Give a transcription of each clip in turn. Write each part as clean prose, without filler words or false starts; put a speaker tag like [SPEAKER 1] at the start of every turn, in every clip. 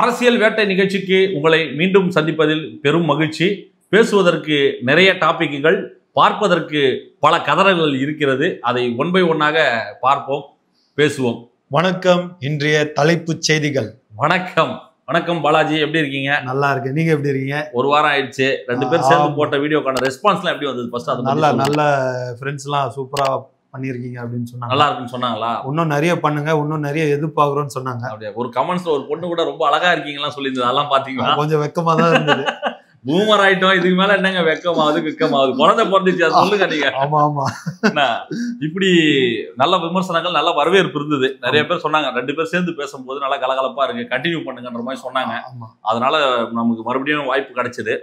[SPEAKER 1] அரசியல் வேட்டை நிகழ்ச்சிக்கு உங்களை மீண்டும் சந்திப்பதில் பெரும் மகிழ்ச்சி. பேசுவதற்கு நிறைய டாபிக்குகள், பார்ப்பதற்கு பல கதறல்கள் இருக்கிறது. அதை ஒன் பை ஒன்னாக பார்ப்போம், பேசுவோம்.
[SPEAKER 2] வணக்கம். இன்றைய தலைப்புச் செய்திகள்.
[SPEAKER 1] வணக்கம். வணக்கம் பாலாஜி, எப்படி இருக்கீங்க?
[SPEAKER 2] நல்லா இருக்கு. நீங்க எப்படி இருக்கீங்க?
[SPEAKER 1] ஒரு வாரம் ஆயிடுச்சு. 2 பேர் சேர்ந்து போட்ட வீடியோக்கான ரெஸ்பான்ஸ்லாம் எப்படி வந்தது? ஃபர்ஸ்ட் அது
[SPEAKER 2] நல்ல ஃப்ரெண்ட்ஸ் எல்லாம் சூப்பரா பண்ணிருக்கீங்க அப்படின்னு சொன்னாங்க.
[SPEAKER 1] நல்லா இருக்குன்னு சொன்னாங்களா?
[SPEAKER 2] இன்னும் நிறைய பண்ணுங்க, இன்னும் நிறைய எதிர்பார்க்கிறோம்னு சொன்னாங்க.
[SPEAKER 1] அப்படியே ஒரு கமெண்ட்ஸ்ல ஒரு பொண்ணு கூட ரொம்ப அழகா இருக்கீங்கலாம் சொல்லியிருந்தது. அதெல்லாம் பாத்தீங்களா?
[SPEAKER 2] கொஞ்சம் வெக்கமா தான் இருந்தது.
[SPEAKER 1] பூமர் ஆயிட்டோம், இதுக்கு மேல என்னங்க வெக்கமாவது வெக்கமாவது, குழந்தை பிறந்துச்சு, அது சொல்லுங்க நீங்க.
[SPEAKER 2] ஆமா ஆமா.
[SPEAKER 1] இப்படி நல்ல விமர்சனங்கள், நல்ல வரவேற்பு இருந்தது. நிறைய பேர் சொன்னாங்க 2 பேர் சேர்ந்து பேசும்போது நல்லா கலகலப்பா இருக்கு, கண்டினியூ பண்ணுங்கன்ற மாதிரி சொன்னாங்க. அதனால நமக்கு மறுபடியும் வாய்ப்பு கிடைச்சது.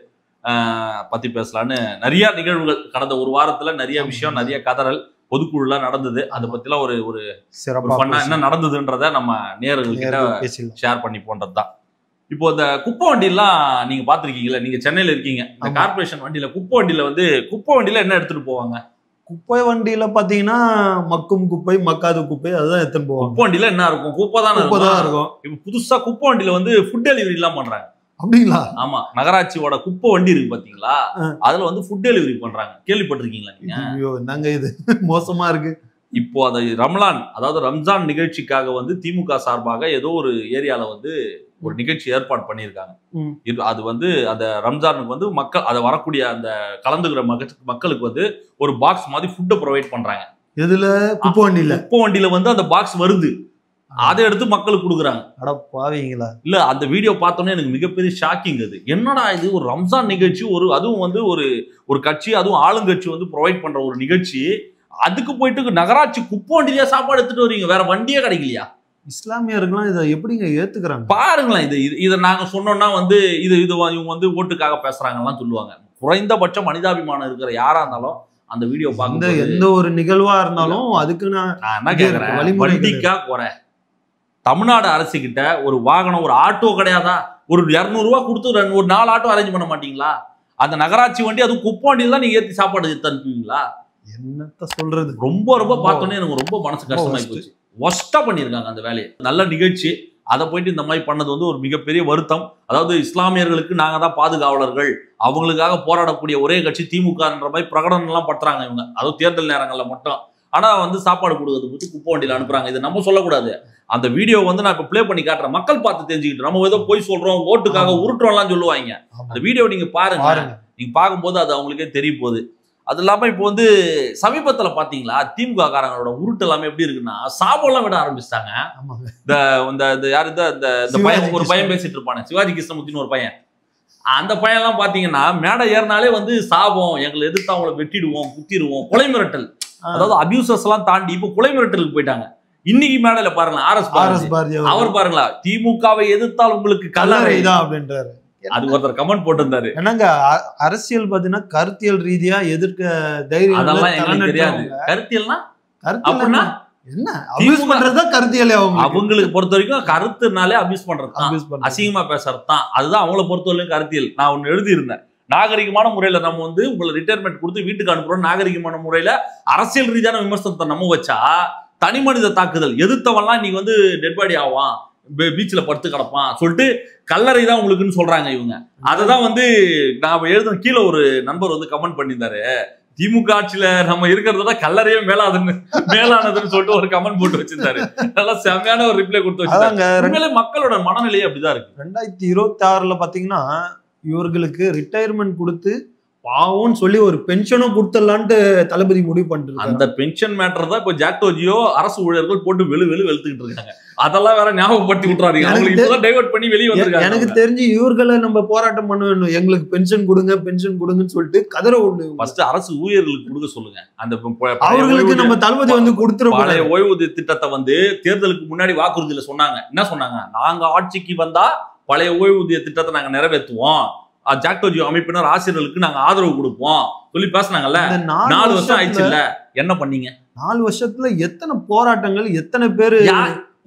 [SPEAKER 1] பத்தி பேசலான்னு நிறைய நிகழ்வுகள் கடந்த ஒரு வாரத்துல நிறைய விஷயம், நிறைய கதறல் பொதுக்குழுலாம் நடந்தது. அதை பத்திலாம் ஒரு சிறப்பா என்ன நடந்ததுன்றத நம்ம நேயர்கள்கிட்ட ஷேர் பண்ணி போன்றதுதான். இப்போ இந்த குப்பை வண்டியெல்லாம் நீங்க பாத்திருக்கீங்களா? நீங்க சென்னையில இருக்கீங்க. இந்த கார்பரேஷன் வண்டியில, குப்பை வண்டியில என்ன எடுத்துட்டு போவாங்க?
[SPEAKER 2] குப்பை வண்டியில பாத்தீங்கன்னா மக்கும் குப்பை, மக்காத குப்பை, அதுதான் எடுத்துட்டு போவாங்க.
[SPEAKER 1] குப்பை வண்டியில என்ன இருக்கும்? குப்பை தான் இருக்கும். இப்ப புதுசா குப்பை வண்டியில ஃபுட் டெலிவரி எல்லாம் பண்றாங்க.
[SPEAKER 2] அப்படிங்களா?
[SPEAKER 1] ஆமா, நகராட்சியோட குப்பை வண்டி இருக்கு பாத்தீங்களா, அதுல ஃபுட் டெலிவரி பண்றாங்க. கேள்விப்பட்டிருக்கீங்களா நீங்க?
[SPEAKER 2] ஐயோ, என்னங்க இது மோசமா இருக்கு.
[SPEAKER 1] இப்போ அது ரம்லான், அதாவது ரம்ஜான் நிகழ்ச்சிக்காக திமுக சார்பாக ஏதோ ஒரு ஏரியால ஒரு நிகழ்ச்சி ஏற்பாடு பண்ணியிருக்காங்க. அது அந்த ரம்ஜானுக்கு மக்கள் அதை வரக்கூடிய அந்த கலந்துக்கிற மக்களுக்கு ஒரு பாக்ஸ் மாதிரி ஃபுட்டை ப்ரொவைட் பண்றாங்க.
[SPEAKER 2] இதுல குப்பை
[SPEAKER 1] வண்டியில அந்த பாக்ஸ் வருது, அதை எடுத்து மக்களுக்கு கொடுக்குறாங்க.
[SPEAKER 2] அட பாவீங்களா?
[SPEAKER 1] இல்ல, அந்த வீடியோ பார்த்தோன்னே எனக்கு மிகப்பெரிய ஷாக்கிங். அது என்னடா இது, ஒரு ரம்ஜான் நிகழ்ச்சி, அதுவும் ஒரு கட்சி, அதுவும் ஆளுங்கட்சி ப்ரொவைட் பண்ற ஒரு நிகழ்ச்சி, அதுக்கு போயிட்டு நகராட்சி குப்பை வண்டியிலேயே சாப்பாடு எடுத்துட்டு வரீங்க, வேற வண்டியே கிடைக்கலையா?
[SPEAKER 2] இஸ்லாமியர்கள்லாம் இதை எப்படிங்க ஏத்துக்கிறாங்க
[SPEAKER 1] பாருங்களேன். இதை நாங்க சொன்னோம்னா இவங்க ஓட்டுக்காக பேசுறாங்கலாம் சொல்லுவாங்க. குறைந்தபட்ச மனிதாபிமானம் இருக்கிற யாரா இருந்தாலும் அந்த வீடியோ பார்க்க,
[SPEAKER 2] எந்த ஒரு நிகழ்வா இருந்தாலும் அதுக்கு நான்
[SPEAKER 1] என்ன கேட்கிறேன், வண்டிக்கா குறை. தமிழ்நாடு அரசு கிட்ட ஒரு வாகனம், ஒரு ஆட்டோ கிடையாதா? ஒரு 200 ரூபா கொடுத்து ஒரு 4 ஆட்டோ அரேஞ்ச் பண்ண மாட்டீங்களா? அந்த நகராட்சி வண்டி, அதுவும் குப்பை வண்டியில் தான் நீங்க ஏற்றி சாப்பாடு தந்துப்பீங்களா?
[SPEAKER 2] என்னத்த சொல்றது,
[SPEAKER 1] ரொம்ப பார்த்தோன்னே எனக்கு ரொம்ப மனசு கஷ்டமாயி போச்சு. ஒஸ்டா பண்ணியிருக்காங்க அந்த வேலையை. நல்ல நிகழ்ச்சி, அதை போயிட்டு இந்த மாதிரி பண்ணது ஒரு மிகப்பெரிய வருத்தம். அதாவது இஸ்லாமியர்களுக்கு நாங்க தான் பாதுகாவலர்கள், அவங்களுக்காக போராடக்கூடிய ஒரே கட்சி திமுகன்ற மாதிரி பிரகடனம் எல்லாம் பண்றாங்க இவங்க, அதுவும் தேர்தல் நேரங்கள்ல மட்டும். ஆனா சாப்பாடு கொடுக்கறது பத்தி குப்பை வண்டியில அனுப்புறாங்க. இதை நம்ம சொல்லக்கூடாது. அந்த வீடியோ நான் இப்ப பிளே பண்ணி காட்டுறேன், மக்கள் பார்த்து தெரிஞ்சுக்கிட்டு. நம்ம ஏதோ போய் சொல்றோம், ஓட்டுக்காக உருட்டுறோம்லாம் சொல்லுவாங்க. அந்த வீடியோ நீங்க பாருங்க, நீங்க பார்க்கும்போது அது அவங்களுக்கே தெரிய போகுது. அது இல்லாம இப்போ சமீபத்துல பாத்தீங்களா, திமுக காரங்களோட உருட்டு எல்லாமே எப்படி இருக்குன்னா, சாபம்லாம் விட ஆரம்பிச்சிட்டாங்க. யாரு இந்த பையன், ஒரு பையன் பேசிட்டு இருப்பானே, சிவாஜி கிருஷ்ணமூர்த்தின்னு ஒரு பையன். அந்த பையன் எல்லாம் பாத்தீங்கன்னா மேடை ஏறினாலே சாபம், எங்களை எதிர்த்து அவங்களை வெட்டிடுவோம், குத்திடுவோம், கொலை மிரட்டல். அதாவது அபியூசர்ஸ் எல்லாம் தாண்டி இப்ப கொலை மிரட்டலுக்கு போயிட்டாங்க. இன்னைக்கு மேடையில பாருங்களா, ஆர்எஸ் பாரதி அவர் பாருங்களா, திமுகவை எதிர்த்தால் உங்களுக்கு கல்லறை தான் அப்படின்றாரு. அது ஒருத்தர் கமெண்ட் போட்டிருந்தாரு.
[SPEAKER 2] என்னங்க அரசியல் பாத்தீங்கன்னா கருத்தியல் ரீதியா எதிர்க்க தைரியம்,
[SPEAKER 1] அதெல்லாம் எங்களுக்கு தெரியாது. கருத்தியல்னா அப்படின்னா
[SPEAKER 2] என்ன? அபியூஸ் பண்றதுதான் கருத்தியல்.
[SPEAKER 1] அவங்களுக்கு பொறுத்த வரைக்கும் கருத்துனாலே அபியூஸ் பண்றது, அசிங்கமா பேசுறது தான். அதுதான் அவங்கள பொறுத்த வரைக்கும் கருத்தியல். நான் ஒன்னு எழுதி இருந்தேன், நாகரிகமான முறையில நம்ம உங்களை ரிட்டையர்மெண்ட் கொடுத்து வீட்டுக்கு அனுப்புறோம், நாகரிகமான முறையில அரசியல் ரீதியான விமர்சனத்தை நம்ம வச்சா, தனி மனித தாக்குதல், எதிர்த்தவன்லாம் நீங்க டெட் பாடி ஆவான், பீச்சில் படுத்து கிடப்பான் சொல்லிட்டு கல்லறை தான் உங்களுக்குன்னு சொல்றாங்க இவங்க. அததான் நான் எழுத கீழே ஒரு நண்பர் கமெண்ட் பண்ணியிருந்தாரு, திமுக ஆட்சியில நம்ம இருக்கிறத கல்லறையே மேலானதுன்னு சொல்லிட்டு ஒரு கமெண்ட் போட்டு வச்சிருந்தாரு. நல்லா செமையான ஒரு ரிப்ளை கொடுத்து வச்சிருக்காங்க. மக்களோட மனநிலையே அப்படிதான் இருக்கு.
[SPEAKER 2] 2026 பாத்தீங்கன்னா இவர்களுக்கு ரிட்டையர்மெண்ட் கொடுத்து பாவம்னு சொல்லி ஒரு பென்ஷனும் கொடுத்துடலான்ட்டு தளபதி முடிவு பண்ணிட்டு,
[SPEAKER 1] அந்த பென்ஷன் மேட்டர் தான் இப்போ ஜாக்டோஜியோ அரசு ஊழியர்கள் போட்டு வெளுத்துக்கிட்டு இருக்காங்க. அதெல்லாம் வேற ஞாபகப்படுத்தி விட்டுறாங்க, அவங்களுக்கு டைவர்ட் பண்ணி வெளியே வந்திருக்காங்க.
[SPEAKER 2] எனக்கு தெரிஞ்சு இவர்களை நம்ம போராட்டம் பண்ண வேண்டும், எங்களுக்கு பென்ஷன் கொடுங்கன்னு சொல்லிட்டு கதற ஒண்ணு.
[SPEAKER 1] ஃபர்ஸ்ட் அரசு ஊழியர்களுக்கு கொடுக்க சொல்லுங்க. அந்த
[SPEAKER 2] அவர்களுக்கு நம்ம தளபதி கொடுத்துருவோம்.
[SPEAKER 1] பழைய ஓய்வூதிய திட்டத்தை தேர்தலுக்கு முன்னாடி வாக்குறுதியில சொன்னாங்க. என்ன சொன்னாங்க? நாங்க ஆட்சிக்கு வந்தா பழைய ஓய்வூதிய திட்டத்தை நாங்க நிறைவேற்றுவோம், ஜாக்டோஜியோ அமைப்பினர் ஆசிரியர்களுக்கு நாங்க ஆதரவு கொடுப்போம் சொல்லி பேசினாங்கல்ல. 4 வருஷம் ஆயிடுச்சு இல்ல, என்ன பண்ணீங்க?
[SPEAKER 2] 4 வருஷத்துல எத்தனை போராட்டங்கள், எத்தனை பேரு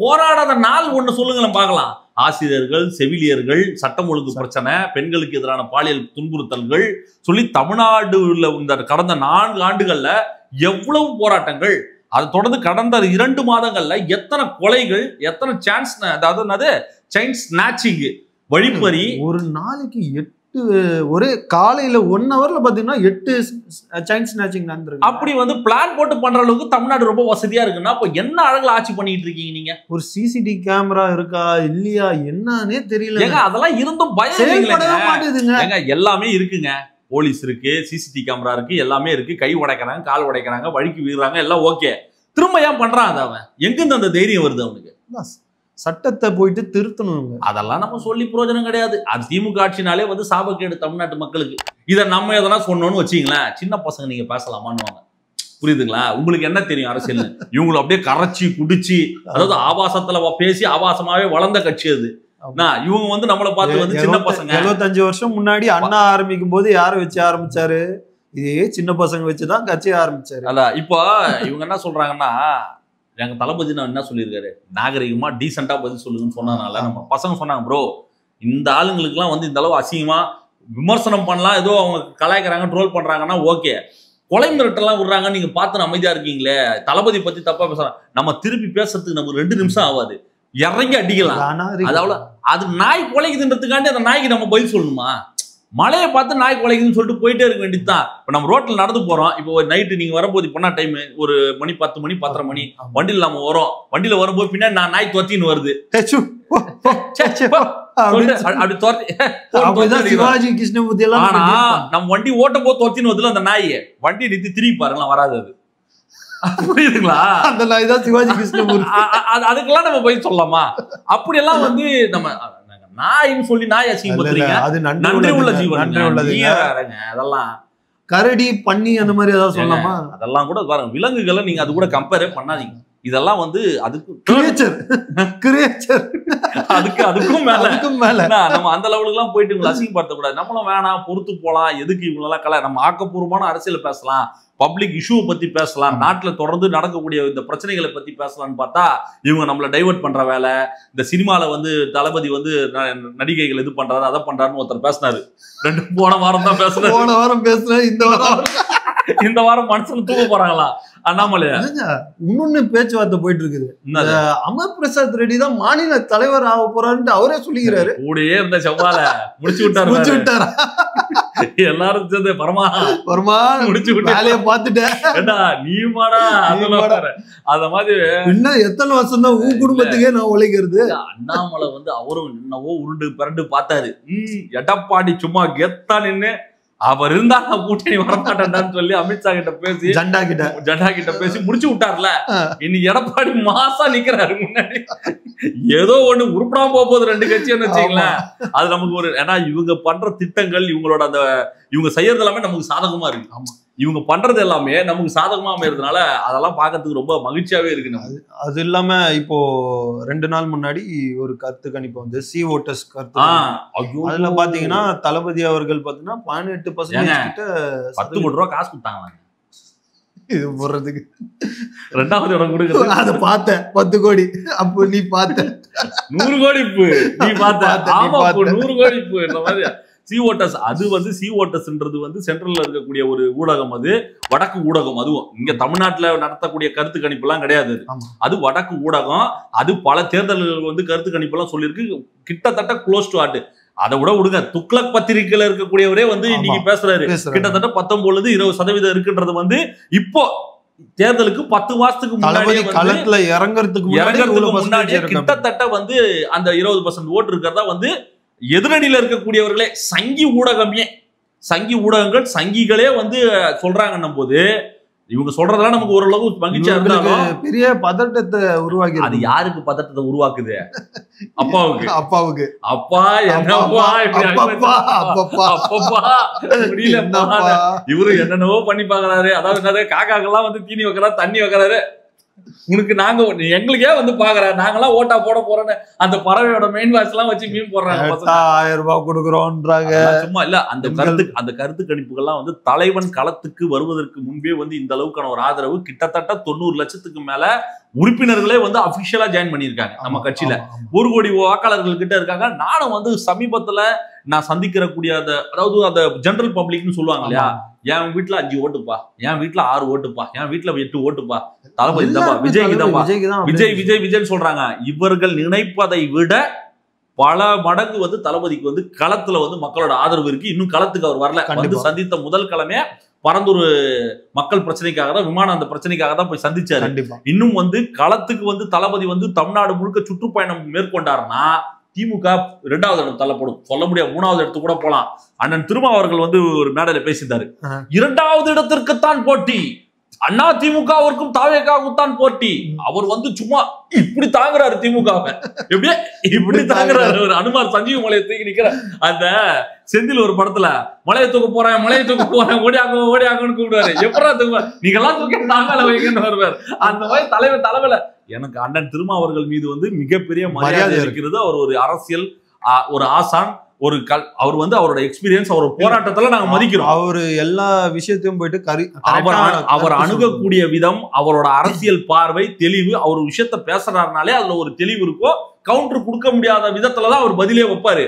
[SPEAKER 1] போராடாத நாள் ஒண்ணு சொல்லுங்களேன் பார்க்கலாம். ஆசிரியர்கள், செவிலியர்கள், சட்டம் ஒழுங்கு பிரச்சனை, பெண்களுக்கு எதிரான பாலியல் துன்புறுத்தல்கள் சொல்லி தமிழ்நாடுல கடந்த 4 ஆண்டுகள்ல எவ்வளவு போராட்டங்கள். அதை தொடர்ந்து கடந்த 2 மாதங்கள்ல எத்தனை கொலைகள், எத்தனை சான்ஸ், அதாவது செயின் ஸ்நாச்சிங், வழிப்பறி.
[SPEAKER 2] ஒரு நாளைக்கு 8 ஒரே காலையில 1 ஹவர்ல பாத்தீங்கன்னா 8 செயின் ஸ்நாச்சிங் நடந்திருக்கு.
[SPEAKER 1] அப்படி வந்து பிளான் போட்டு பண்ற அளவுக்கு தமிழ்நாடு ரொம்ப வசதியா இருக்குன்னா அப்ப என்ன அழகுல ஆட்சி பண்ணிட்டு இருக்கீங்க நீங்க?
[SPEAKER 2] ஒரு சிசிடிவி கேமரா இருக்கா இல்லையா என்னன்னே தெரியல.
[SPEAKER 1] ஏங்க அதெல்லாம் இருந்தும் பயம்
[SPEAKER 2] மாட்டேதுங்க.
[SPEAKER 1] ஏங்க எல்லாமே இருக்குங்க. போலீஸ் இருக்கு, சிசிடிவி கேமரா இருக்கு, எல்லாமே இருக்கு. கை உடைக்கிறாங்க, கால் உடைக்கிறாங்க, வழிக்கு வீடுறாங்க, எல்லாம் ஓகே. திரும்ப ஏன் பண்றான் அது? அவன் எங்கிருந்து அந்த தைரியம் வருது அவனுக்கு?
[SPEAKER 2] சட்டத்தை போயிட்டு திருத்தணும்.
[SPEAKER 1] அதெல்லாம் நம்ம சொல்லி பிரயோஜனம் கிடையாது. அது திமுக ஆட்சினாலே வந்து சாபக்கேடு தமிழ்நாட்டு மக்களுக்கு. இதை நம்ம எதனா சொன்னோன்னு வச்சுங்களேன், சின்ன பசங்க நீங்க பேசலாமான்னு. புரியுதுங்களா? உங்களுக்கு என்ன தெரியும் அரசியல்? இவங்களை அப்படியே கரைச்சி குடிச்சு, அதாவது ஆபாசத்துல பேசி ஆபாசமாவே வளர்ந்த கட்சி அது. இவங்க வந்து நம்மளை பார்த்து வந்து சின்ன பசங்க.
[SPEAKER 2] 75 வருஷம் முன்னாடி அண்ணா ஆரம்பிக்கும் போது யாரை வச்சு ஆரம்பிச்சாரு? இதே சின்ன பசங்க வச்சுதான் கட்சியை ஆரம்பிச்சாரு.
[SPEAKER 1] அல்ல இப்போ இவங்க என்ன சொல்றாங்கன்னா, எங்க தளபதி நான் என்ன சொல்லியிருக்காரு, நாகரிகமா டீசெண்டா பதில் சொல்லுங்கன்னு சொன்னதுனால நம்ம பசங்க சொன்னாங்க, ப்ரோ இந்த ஆளுங்களுக்கு எல்லாம் வந்து இந்த அளவு அசிங்கமா விமர்சனம் பண்ணலாம், ஏதோ அவங்க கலாய்க்கிறாங்க, ட்ரோல் பண்றாங்கன்னா ஓகே, கொலை மிரட்டெல்லாம் விடுறாங்க, நீங்க பார்த்து அமைதியா இருக்கீங்களே, தளபதி பத்தி தப்பா பேசுறாங்க, நம்ம திருப்பி பேசுறதுக்கு நமக்கு 2 நிமிஷம் ஆகாது, இறங்கி அடிக்கலாம். அதாவது அது நாய் கொலைக்குதுன்றதுக்காண்டி அந்த நாய்க்கு நம்ம பதில் சொல்லணுமா? மழையை பார்த்து நாய் கொலைக்குதுன்னு சொல்லிட்டு போயிட்டே இருக்க வேண்டியதுதான். இப்போ நம்ம ரோட்ல நடந்து போறோம், இப்போ நைட்டு நீங்க வரும்போது இப்போ என்ன டைம், ஒரு மணி 10 மணி 10:30 மணி, வண்டியில் நம்ம வரோம், வண்டியில வரும்போது பின்னாடி நான் நாய் தொத்தின்னு வருது,
[SPEAKER 2] சிவாஜி கிருஷ்ணமூர்த்தி எல்லாம்.
[SPEAKER 1] ஆனா நம்ம வண்டி ஓட்டும் போது தொத்தின்னு வருதுல அந்த நாய், வண்டி நிறுத்தி திரும்பி பாருங்களா, வராது அது. புரியுதுங்களா?
[SPEAKER 2] அந்த நாய் தான் சிவாஜி கிருஷ்ணமூர்த்தி.
[SPEAKER 1] அதுக்கெல்லாம் நம்ம போய் சொல்லலாமா? அப்படியெல்லாம் வந்து நம்ம நாயின்னு சொல்லி நாய் அசிங்கப்படுத்துறீங்க.
[SPEAKER 2] அது
[SPEAKER 1] நன்றி உள்ள ஜீவன். அதெல்லாம்
[SPEAKER 2] கரடி பண்ணி அந்த மாதிரி ஏதாவது சொல்லலாமா?
[SPEAKER 1] அதெல்லாம் கூட பாருங்க, விலங்குகளை நீங்க அது கூட கம்பேரே பண்ணாதீங்க. இதெல்லாம் வந்து அதுக்கு அதுக்கும் மேல நம்ம அந்த லெவலுக்கு எல்லாம் போயிட்டு இவங்களை அசிங்கப்படுத்த கூடாது. நம்மளும் வேணாம், பொறுத்து போலாம். எதுக்கு இவங்க எல்லாம் நம்ம ஆக்கப்பூர்வமான அரசியல் பேசலாம், பப்ளிக் இஷ்யூவை பத்தி பேசலாம், நாட்டுல தொடர்ந்து நடக்கக்கூடிய இந்த பிரச்சனைகளை பத்தி பேசலாம்னு பார்த்தா இவங்க நம்மள டைவர்ட் பண்ற வேலை. இந்த சினிமால வந்து தளபதி வந்து நடிகைகள் இது பண்றாரு, அதை பண்றாருன்னு ஒருத்தர் பேசினாரு. போன வாரம் தான் பேசுறேன்,
[SPEAKER 2] போன வாரம் பேசுறேன்,
[SPEAKER 1] இந்த வாரம் மனுஷன் தூக்க போறாங்களா அண்ணாமலையா?
[SPEAKER 2] இன்னொன்னு பேச்சுவார்த்தை போயிட்டு இருக்குது. அமர் பிரசாத் ரெட்டி தான் மாநில தலைவர் ஆக போறாருன்னு அவரே சொல்லிக்கிறாரு.
[SPEAKER 1] கூடயே இருந்த செவ்வால முடிச்சு விட்டாரு. எல்லாரும் சேர்ந்து பரமா முடிச்சு விட்டு
[SPEAKER 2] வேலையை பார்த்துட்டேன்.
[SPEAKER 1] நீ மாடா அத மாதிரி
[SPEAKER 2] இன்னும் எத்தனை வருஷம் தான் உன் குடும்பத்துக்கே நான் உழைக்கிறது.
[SPEAKER 1] அண்ணாமலை வந்து அவரும் என்னவோ உருண்டு பிறண்டு பார்த்தாரு. எடப்பாடி சும்மா கெத்தா நின்னு அவர் இருந்தா கூட்டணி வரமாட்டேன்னு சொல்லி அமித்ஷா கிட்ட பேசி
[SPEAKER 2] ஜண்டா
[SPEAKER 1] கிட்ட பேசி முடிச்சு விட்டார்ல. இன்னைக்கு எடப்பாடி மாசா நிக்கிறாரு முன்னாடி. ஏதோ ஒண்ணு உருப்படாம போகுது 2 கட்சின்னு வச்சுங்களேன். அது நமக்கு ஒரு, ஏன்னா இவங்க பண்ற திட்டங்கள், இவங்களோட அந்த இவங்க செய்யறது எல்லாமே நமக்கு சாதகமா இருக்கு. ஆமா, இவங்க பண்றது எல்லாமே நமக்கு சாதகமா அமைறதுனால அதெல்லாம் பார்க்கறதுக்கு ரொம்ப மகிழ்ச்சியாவே இருக்கு. அது
[SPEAKER 2] இல்லாம இப்போ 2 நாள் முன்னாடி ஒரு கருத்து கணிப்பு வந்து சி ஓட்டர்ஸ் கருத்து. அதுல பாத்தீங்கன்னா தளபதி அவர்கள் பாத்தீங்கன்னா 18% கிட்ட
[SPEAKER 1] 10 கோடி ரூபாய் காசு கொடுத்தாங்க
[SPEAKER 2] இது போடுறதுக்கு.
[SPEAKER 1] 2வது இடம் கொடுக்குறது
[SPEAKER 2] அதை பார்த்தேன் 10 கோடி. அப்போ நீ பார்த்த
[SPEAKER 1] 100 கோடி நீ பார்த்த 100 கோடி இந்த மாதிரி சி ஓட்டர்ஸ். அது வந்து சி ஓட்டர்ஸ்ன்றது வந்து சென்ட்ரல்ல இருக்கக்கூடிய ஒரு ஊடகம், அது வடக்கு ஊடகம். அதுவும் இங்க தமிழ்நாட்டுல நடத்தக்கூடிய கருத்து கணிப்பு எல்லாம் கிடையாது. அது வடக்கு ஊடகம். அது பல தேர்தல்கள் வந்து கருத்து கணிப்பு எல்லாம் சொல்லியிருக்கு. கிட்டத்தட்ட க்ளோஸ் டு ஹார்ட். அதை விட விடுங்க, துக்ளக் பத்திரிகையில இருக்கக்கூடியவரே வந்து இன்னைக்கு பேசுறாரு கிட்டத்தட்ட 19-20% இருக்குன்றது வந்து இப்போ தேர்தலுக்கு 10 மாசத்துக்கு முன்னாடி
[SPEAKER 2] களத்துல இறங்கறதுக்கு
[SPEAKER 1] முன்னாடியே கிட்டத்தட்ட வந்து அந்த 20% ஓட்டு இருக்கிறதா வந்து எதிரணியில இருக்கக்கூடியவர்களே, சங்கி ஊடகங்கள் சங்கிகளே வந்து சொல்றாங்கன்னும் போது இவங்க சொல்றதெல்லாம் நமக்கு ஓரளவு மகிழ்ச்சியா இருந்தாலும்
[SPEAKER 2] பெரிய பதட்டத்தை உருவாக்கி.
[SPEAKER 1] அது யாருக்கு பதட்டத்தை உருவாக்குது? அப்பாவுக்கு. அப்பா இவரு என்னென்னவோ பண்ணி பாக்குறாரு. அதாவது நிறைய காக்காக்கெல்லாம் வந்து தீனி வைக்கிறாரு, தண்ணி வைக்கிறாரு. உனக்கு நாங்க எங்களுக்கே வந்து பாக்குறேன், நாங்கெல்லாம் ஓட்டா போட போறோன்னு அந்த பறவையோட மெயின் வாய்ஸ் எல்லாம் வச்சு மீன் போடுறாங்க.
[SPEAKER 2] 1000 ரூபாய் கொடுக்குறோம்ன்றாங்க.
[SPEAKER 1] சும்மா இல்ல, அந்த கருத்து கணிப்புகள்லாம் வந்து தலைவன் களத்துக்கு வருவதற்கு முன்பே வந்து இந்த அளவுக்கான ஒரு ஆதரவு. கிட்டத்தட்ட 90 லட்சத்துக்கு மேல உறுப்பினர்களே வந்து அபிஷியலா ஜாயின் பண்ணியிருக்காங்க நம்ம கட்சியில. 1 கோடி வாக்காளர்கள் கிட்ட இருக்காங்க. நானும் வந்து சமீபத்துல நான் சந்திக்கிறக்கூடிய அதாவது அந்த ஜெனரல் பப்ளிக்னு சொல்லுவாங்க இல்லையா, என் வீட்டுல 5 ஓட்டுப்பா, என் வீட்டுல 6 ஓட்டுப்பா, என் வீட்டுல 8 ஓட்டுப்பா, தளபதி விஜய்க்கு தான் விஜய் சொல்றாங்க. இவர்கள் நினைப்பதை விட பல மடங்கு வந்து தளபதிக்கு வந்து களத்துல வந்து மக்களோட ஆதரவு இருக்கு. இன்னும் களத்துக்கு அவர் வரல. வந்து சந்தித்த முதல் கிழமையே பரந்தூர் மக்கள் பிரச்சனைக்காக தான், விமானம் அந்த பிரச்சனைக்காக தான் போய் சந்திச்சாரு. இன்னும் வந்து களத்துக்கு வந்து தளபதி வந்து தமிழ்நாடு முழுக்க சுற்றுப்பயணம் மேற்கொண்டாருன்னா திமுக 2வது இடம் தள்ளப்படும். சொல்ல முடியாது, 3வது இடத்துக்கு கூட போலாம். அண்ணன் திருமா அவர்கள் வந்து ஒரு மேடையில பேசியிருந்தாரு. 2வது இடத்திற்குத்தான் போட்டி, அண்ணா திமுகவிற்கும் தாவேகாவுக்கும் போட்டி. அவர் வந்து சும்மா இப்படி தாங்குறாரு திமுகவை, எப்படியே இப்படி தாங்குறாரு. ஒரு அனுமார் சஞ்சீவ் மலையை தூக்கி நிக்கிற அந்த செந்தில் ஒரு படத்துல மலையை தூக்க போறேன் ஓடியாங்கன்னு கூப்பிடுவாரு. எப்படா தூக்க நீங்க எல்லாம் தூக்கி தாங்கால வைங்கன்னு வருவார். அந்த மாதிரி தலைவல எனக்கு அண்ணன் திருமா அவர்கள் மீது வந்து மிகப்பெரிய மரியாதை இருக்கிறது. அவர் ஒரு அரசியல் ஒரு ஆசான், ஒரு அவர் வந்து அவரோட எக்ஸ்பீரியன்ஸ், அவர் போராட்டத்துல நாங்க மதிக்கிறோம்.
[SPEAKER 2] அவரு எல்லா விஷயத்தையும் போயிட்டு
[SPEAKER 1] அவர் அணுகக்கூடிய விதம், அவரோட அரசியல் பார்வை, தெளிவு, அவர் விஷயத்த பேசுறாருனாலே அதுல ஒரு தெளிவு இருக்கோ. கவுண்டர் கொடுக்க முடியாத விதத்துலதான் அவர் பதிலே வைப்பாரு.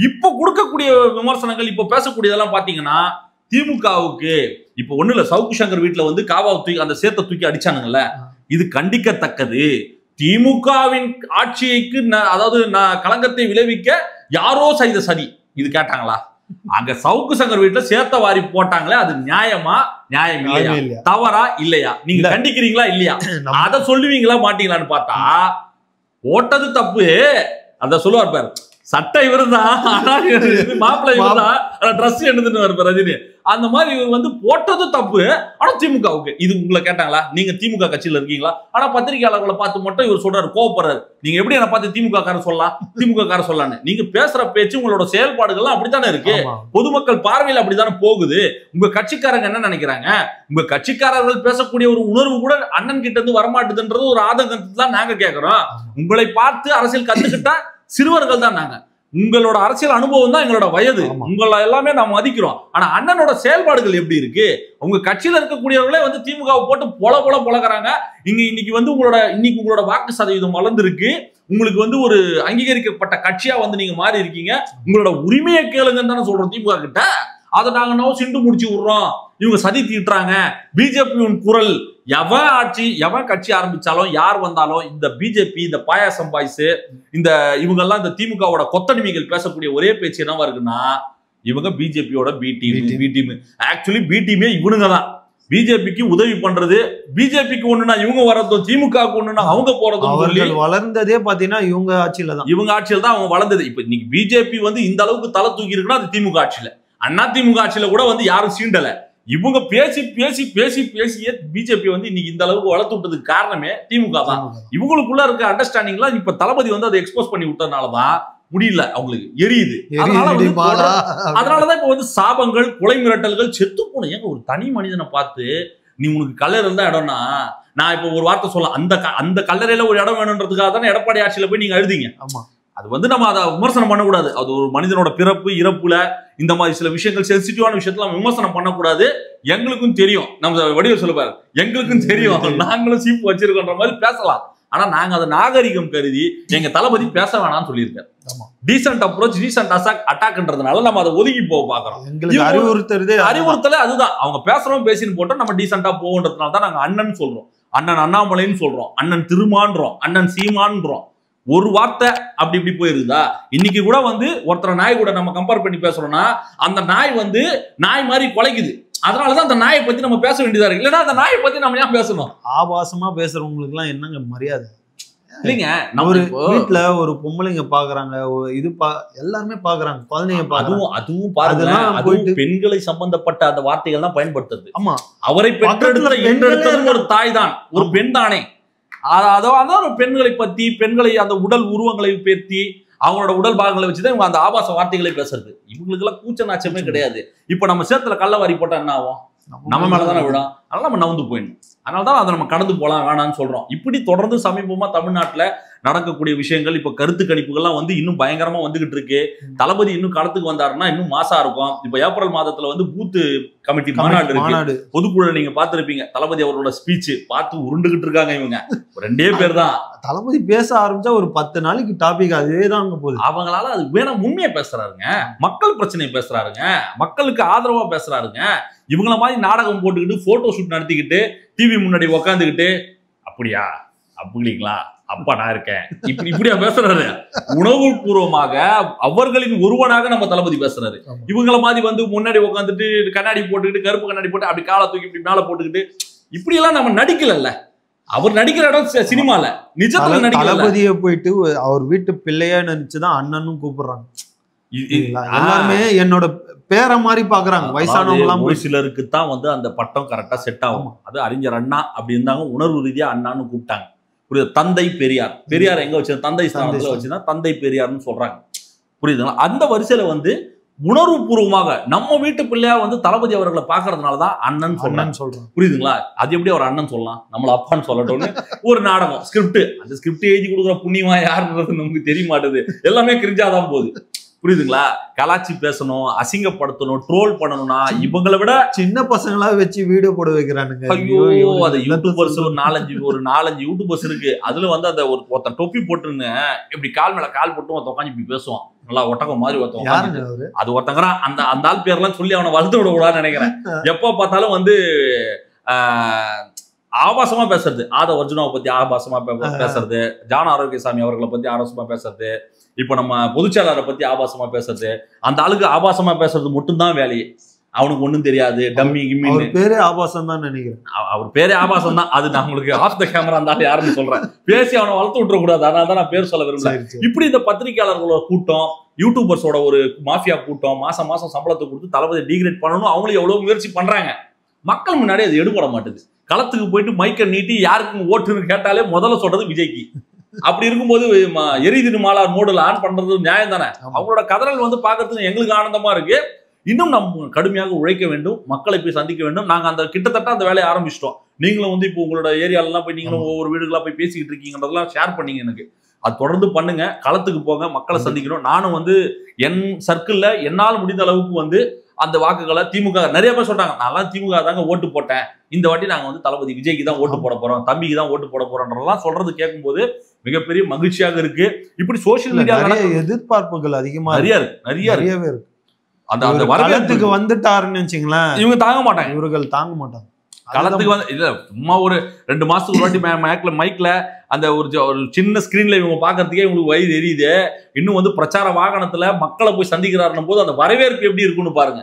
[SPEAKER 1] இப்ப கொடுக்கக்கூடிய விமர்சனங்கள், இப்ப பேசக்கூடியதெல்லாம் பாத்தீங்கன்னா திமுகவுக்கு இப்ப ஒண்ணு இல்ல, சவுக்கு சங்கர் வீட்டுல வந்து காவாவை தூக்கி அந்த சேத்த தூக்கி அடிச்சானுங்கல்ல, இது கண்டிக்கத்தக்கது. திமுகவின் ஆட்சிக்கு அதாவது களங்கத்தை விளைவிக்க யாரோ செய்த சதி, இது கேட்டாங்களா? அங்க சவுக்கு சங்கர் வீட்டுல சேத்த வாரி போட்டாங்களே, அது நியாயமா? நியாயம் இல்லையா? தவறா இல்லையா? நீங்க கண்டிக்கிறீங்களா இல்லையா? அத சொல்லுவீங்களா மாட்டீங்களான்னு பார்த்தா போட்டது தப்பு. அத சொல்லுவார் பாரு, சட்டை இவருதான், மாப்பிள்ளை இவருதான், ட்ரெஸ் என்னதுன்னு இருப்பார் ரஜினி. அந்த மாதிரி இவர் வந்து போட்டது தப்பு. ஆனா திமுகவுக்கு இது உங்களை கேட்டாங்களா? நீங்க திமுக கட்சியில இருக்கீங்களா? ஆனா பத்திரிகையாளர்களை பார்த்து மட்டும் இவர் சொல்றாரு, கோவப்படுறாரு. நீங்க எப்படி என்ன பார்த்து திமுக காரர் சொல்லலாம், திமுக காரர் சொல்லலான்னு? நீங்க பேசுற பேச்சு, உங்களோட செயல்பாடுகள்லாம் அப்படித்தானே இருக்கு. பொதுமக்கள் பார்வையில் அப்படித்தானே போகுது. உங்க கட்சிக்காரங்க என்ன நினைக்கிறாங்க? உங்க கட்சிக்காரர்கள் பேசக்கூடிய ஒரு உணர்வு கூட அண்ணன் கிட்ட இருந்து வரமாட்டுதுன்றது ஒரு ஆதங்கத்தை தான் நாங்க கேட்கிறோம். உங்களை பார்த்து அரசியல் கத்துக்கிட்டா சிறுவர்கள் தான் நாங்க. உங்களோட அரசியல் அனுபவம் தான் எங்களோட வயது. உங்களை எல்லாமே நாம் மதிக்கிறோம். ஆனா அண்ணனோட செயல்பாடுகள் எப்படி இருக்கு? உங்க கட்சியில இருக்கக்கூடியவர்களே வந்து திமுகவை போட்டு பொழக்கிறாங்க. இன்னைக்கு வந்து உங்களோட வாக்கு சதவீதம் வளர்ந்துருக்கு. உங்களுக்கு வந்து ஒரு அங்கீகரிக்கப்பட்ட கட்சியா வந்து நீங்க மாறி இருக்கீங்க. உங்களோட உரிமையை கேளுங்கன்னு தானே சொல்றோம் திமுக கிட்ட. அதை நாங்க சிண்டு முடிச்சு விடுறோம், இவங்க சதி தீட்டுறாங்க. பிஜேபியின் குரல், எவன் கட்சி ஆரம்பிச்சாலும் யார் வந்தாலும் இந்த பிஜேபி, இந்த பாயாசம் பாய்ஸ், இந்த இவங்கெல்லாம் இந்த திமுகவோட கொத்தடிமைகள் பேசக்கூடிய ஒரே பேச்சு என்னவா இருக்குன்னா, இவங்க பிஜேபியோட பி டீம். ஆக்சுவலி பி டீமே இவனுங்க தான். பிஜேபிக்கு உதவி பண்றது, பிஜேபிக்கு ஒண்ணுனா இவங்க வரதும், திமுகவுக்கு ஒண்ணுனா அவங்க போறதும்.
[SPEAKER 2] வளர்ந்ததே பாத்தீங்கன்னா இவங்க ஆட்சியில தான்
[SPEAKER 1] அவங்க வளர்ந்தது. இப்ப இன்னைக்கு பிஜேபி வந்து இந்த அளவுக்கு தலை தூக்கி இருக்குன்னா அது திமுக ஆட்சியில. அண்ணா திமுக ஆட்சியில கூட வந்து யாரும் சீண்டல. இவங்க பேசியே பிஜேபி வந்து இன்னைக்கு இந்த அளவுக்கு வளர்த்து விட்டதுக்கு காரணமே திமுக தான். இவங்களுக்குள்ள இருக்க அண்டர்ஸ்டாண்டிங்லாம் இப்ப தளபதி வந்து அதை எக்ஸ்போஸ் பண்ணி விட்டதுனாலதான் முடியல, அவங்களுக்கு எரியுது. அதனாலதான் இப்ப வந்து சாபங்கள், கொலை மிரட்டல்கள், செத்து போன. ஏங்க ஒரு தனி மனிதனை பார்த்து நீ உனக்கு கல்லறை இருந்தா இடம்னா, நான் இப்ப ஒரு வார்த்தை சொல்லலாம், அந்த கல்லறையில ஒரு இடம் வேணுன்றதுக்காக தானே எடப்பாடி ஆட்சியில போய் நீங்க அழுதிங்க. ஆமா, அது வந்து நம்ம அதை விமர்சனம் பண்ணக்கூடாது. அது ஒரு மனிதனோட பிறப்பு இறப்புல இந்த மாதிரி சில விஷயங்கள், சென்சிட்டிவான விஷயத்துல விமர்சனம் பண்ணக்கூடாது. எங்களுக்கும் தெரியும், நம்ம வடிவ சொல்லுவாரு, எங்களுக்கும் தெரியும், நாங்களும் சீப்பு வச்சிருக்கோன்ற மாதிரி பேசலாம். ஆனா நாங்க அதை நாகரிகம் கருதி எங்க தளபதி பேச வேணாம்னு சொல்லியிருக்காரு. டீசென்ட் அப்ரோச், டீசென்ட் அட்டாக்ன்றதுனால நம்ம அதை ஒதுக்கி போக பாக்குறோம். அறிவுறுத்தலே அதுதான். அவங்க பேசுறோம், பேசின்னு போட்டோம், நம்ம டீசென்டா போகன்றதுனால தான் நாங்க அண்ணன் சொல்றோம், அண்ணன் அண்ணாமலைன்னு சொல்றோம், அண்ணன் திருமான்றோம், அண்ணன் சீமான்றோம். ஒரு வார்த்தை அப்படி இப்படி போயிருந்தா, இன்னைக்கு கூட வந்து ஒருத்தர் நாய் கூட நம்ம கம்பேர் பண்ணி பேசுறோம்னா அந்த நாய் வந்து நாய் மாதிரி குலைக்குது. அதனாலதான் அந்த நாயை பத்தி நம்ம பேச வேண்டியதா இருக்கு. இல்லைன்னா அந்த நாயை பத்தி நம்ம ஏன் பேசணும்?
[SPEAKER 2] ஆபாசமா பேசுறவங்களுக்கு எல்லாம் என்னங்க மரியாதை
[SPEAKER 1] இல்லைங்க.
[SPEAKER 2] ஒரு வீட்டுல ஒரு பொம்பளைங்க பாக்குறாங்க, இது எல்லாருமே பாக்குறாங்க, குழந்தைங்க பாக்குறாங்க. அதுவும்
[SPEAKER 1] பாருங்க, பெண்களை சம்பந்தப்பட்ட அந்த வார்த்தைகள் தான் பயன்படுத்துறது. ஆமா, அவரை பெற்றெடுத்த ஒரு தாய் தான், ஒரு பெண் தானே. அதான் பெண்களை பத்தி, பெண்களை அந்த உடல் உருவங்களை பேர்த்தி, அவங்களோட உடல் பாகங்களை வச்சுதான் இவங்க அந்த ஆபாச வார்த்தைகளை பேசுறது. இவங்களுக்கு எல்லாம் கூச்ச நாச்சமே கிடையாது. இப்ப நம்ம சேத்துல கள்ளவாரி போட்டா என்ன ஆகும்? நம்ம மேலதானே விடும். அதனால நம்ம நவுந்து போயிடணும். அதனாலதான் அதை நம்ம கடந்து போலாம் வேணான்னு சொல்றோம். இப்படி தொடர்ந்து சமீபமா தமிழ்நாட்டுல நடக்கக்கூடிய விஷயங்கள், இப்ப கருத்து கணிப்புகள்லாம் வந்து இன்னும் பயங்கரமா வந்துகிட்டு இருக்கு. தளபதி இன்னும் களத்துக்கு வந்தாருன்னா இன்னும் மாசா இருக்கும். இப்ப ஏப்ரல் மாதத்துல வந்து பூத்து கமிட்டி மாநாடு இருக்கு. பொதுக்குழு நீங்க பாத்துருப்பீங்க. தளபதி அவரோட ஸ்பீச் பார்த்து உருண்டுகிட்டு இருக்காங்க. இவங்க 2 பேர் தான்.
[SPEAKER 2] தளபதி பேச ஆரம்பிச்சா ஒரு 10 நாளைக்கு டாபிக் அதுவே தான் போகுது.
[SPEAKER 1] அவங்களால அது வேணாம், உண்மையை பேசுறாருங்க, மக்கள் பிரச்சனையை பேசுறாருங்க, மக்களுக்கு ஆதரவா பேசுறாருங்க. இவங்கள மாதிரி நாடகம் போட்டுக்கிட்டு போட்டோ ஷூட் நடத்திக்கிட்டு டிவி முன்னாடி உக்காந்துக்கிட்டு அப்படியா அப்படிங்களா அப்பா நான் இருக்கேன் இப்படியா பேசுறாரு. உணர்வு பூர்வமாக அவர்களின் ஒருவனாக நம்ம தளபதி பேசுறாரு. இவங்கள மாதிரி வந்து முன்னாடி உட்காந்துட்டு கண்ணாடி போட்டுக்கிட்டு கருப்பு கண்ணாடி போட்டு அப்படி காலை தூக்கி இப்படி மேல போட்டுக்கிட்டு இப்படி எல்லாம் நம்ம நடிக்கல. அவர் நடிக்கிற இடம் சினிமால, நிஜத்துல நடிக்கல.
[SPEAKER 2] தளபதியை போயிட்டு அவர் வீட்டு பிள்ளையா நினைச்சுதான் அண்ணனும் கூப்பிடுறாங்க. எல்லாருமே என்னோட பேர மாதிரி பாக்குறாங்க. வயசானவங்க எல்லாம்
[SPEAKER 1] ஒரு சிலருக்கு தான் வந்து அந்த பட்டம் கரெக்டா செட் ஆகும். அது அறிஞர் அண்ணா அப்படி இருந்தாங்க, உணர்வு ரீதியா அண்ணான்னு கூப்பிட்டாங்க. புரியுது? தந்தை பெரியார், பெரியார் எங்க வச்சு தந்தை ஸ்தானத்துல வச்சுதான் தந்தை பெரியார்னு சொல்றாங்க. புரியுதுங்களா? அந்த வரிசையில வந்து உணர்வு பூர்வமாக நம்ம வீட்டு பிள்ளையா வந்து தளபதி அவர்களை பாக்குறதுனாலதான் அண்ணன் சொல்றேன். புரியுதுங்களா? அது எப்படி ஒரு அண்ணன் சொல்லலாம், நம்மள அப்பான்னு சொல்லட்டும்னு ஒரு நாடகம் ஸ்கிரிப்ட், அந்த ஸ்கிரிப்ட் எழுதி கொடுக்குற புண்ணியமா யாருன்றது நமக்கு தெரிய மாட்டேது. எல்லாமே கிரிஞ்சாதான் போகுது. புரியுதுங்களா? கலாச்சி பேசணும், அசிங்கப்படுத்தணும், ட்ரோல் பண்ணணும்னா இவங்களை விட
[SPEAKER 2] சின்ன பசங்களா வச்சு வீடியோ போட வைக்கிறானுங்க.
[SPEAKER 1] ஐயோ, அது யூடியூபர்ஸ் ஒரு நாலஞ்சு யூடியூபர்ஸ் இருக்கு. அதுல வந்து அந்த ஒருத்தன் தொப்பி போட்டுருங்க, இப்படி கால் மேல கால் போட்டு ஒருத்த உட்காந்து இப்படி பேசுவான், நல்லா ஒட்டகம் மாதிரி ஒருத்தவங்க. அது ஒருத்தங்கிறான். அந்த ஆள் பேர்லாம் சொல்லி அவனை வளர்த்து விட கூடாதுன்னு நினைக்கிறேன். எப்போ பார்த்தாலும் வந்து ஆபாசமா பேசுறது, அர்ஜுனாவை பத்தி ஆபாசமா பேசுறது, ஜான் ஆரோக்கியசாமி அவர்களை பத்தி ஆபாசமா பேசுறது, இப்ப நம்ம பொதுச்செயலாளரை பத்தி ஆபாசமா பேசுறது, அந்த ஆளுக்கு ஆபாசமா பேசுறது மட்டும்தான் வேலையே. அவனுக்கு ஒண்ணும் தெரியாது. டம்மி கிம்மி
[SPEAKER 2] பேரே ஆபாசம் தான் நினைக்கிறேன்.
[SPEAKER 1] அவர் பேரே ஆபாசம் தான். அது நான் உங்களுக்கு ஆஃப் த கேமரா இருந்தாலும் யாருன்னு சொல்றேன். பேசி அவனை வளர்த்து விட்டுற கூடாது. அதனால தான் நான் பேர் சொல்ல விரும்பல. இப்படி இந்த பத்திரிகையாளர்களோட கூட்டம், யூடியூபர்ஸோட ஒரு மாஃபியா கூட்டம் மாசம் மாசம் சம்பளத்தை கொடுத்து தளபதி டீக்ரேட் பண்ணணும் அவங்களும் எவ்வளவு முயற்சி பண்றாங்க. மக்கள் முன்னாடி அது எடுபட மாட்டேது. களத்துக்கு போயிட்டு மைக்க நீட்டி யாருக்கும் ஓட்டுன்னு கேட்டாலே முதல்ல சொல்றது விஜய்க்கு. அப்படி இருக்கும்போது எரிதிரு மாலார் மோடுல ஆன் பண்றது நியாயம் தானே. அவங்களோட கதறல் வந்து பாக்குறதுக்கு எங்களுக்கு ஆனந்தமா இருக்கு. இன்னும் நம்ம கடுமையாக உழைக்க வேண்டும், மக்களை போய் சந்திக்க வேண்டும். நாங்க அந்த கிட்டத்தட்ட அந்த வேலையை ஆரம்பிச்சிட்டோம். நீங்களும் வந்து இப்போ உங்களோட ஏரியாலெல்லாம் போய் நீங்களும் ஒவ்வொரு வீடுகளா போய் பேசிக்கிட்டு இருக்கீங்கன்றதெல்லாம் ஷேர் பண்ணீங்க எனக்கு. அது தொடர்ந்து பண்ணுங்க, களத்துக்கு போங்க, மக்களை சந்திக்கணும். நானும் வந்து என் சர்க்கிள்ல என்னால் முடிந்த அளவுக்கு வந்து அந்த வாக்குகளை திமுக நிறைய பேர் சொல்றாங்க, நான் திமுக தாங்க ஓட்டு போட்டேன், இந்த வாட்டி நாங்க வந்து தளபதி விஜய்க்கு தான் ஓட்டு போட போறோம், தம்பிக்கு தான் ஓட்டு போட போறோம்ன்றதெல்லாம் சொல்றது கேட்கும்போது மிகப்பெரிய மகிழ்ச்சியாக இருக்கு. இப்படி சோசியல் மீடியா
[SPEAKER 2] எதிர்பார்ப்புகள் அதிகமா
[SPEAKER 1] நிறையவே இருக்கு. அந்த
[SPEAKER 2] வரவேற்புக்கு வந்துட்டாருன்னு வச்சுங்களேன்,
[SPEAKER 1] இவங்க தாங்க மாட்டாங்க,
[SPEAKER 2] இவர்கள் தாங்க மாட்டாங்க.
[SPEAKER 1] களத்துக்கு வந்து இல்ல சும்மா ஒரு 2 மாசத்துக்கு வாட்டி மைக்ல அந்த ஒரு சின்ன ஸ்கிரீன்ல இவங்க பாக்குறதுக்கே இவங்களுக்கு வயது எரியுது. இன்னும் வந்து பிரச்சார வாகனத்துல மக்களை போய் சந்திக்கிறாருன்னும் போது அந்த வரவேற்பு எப்படி இருக்குன்னு பாருங்க.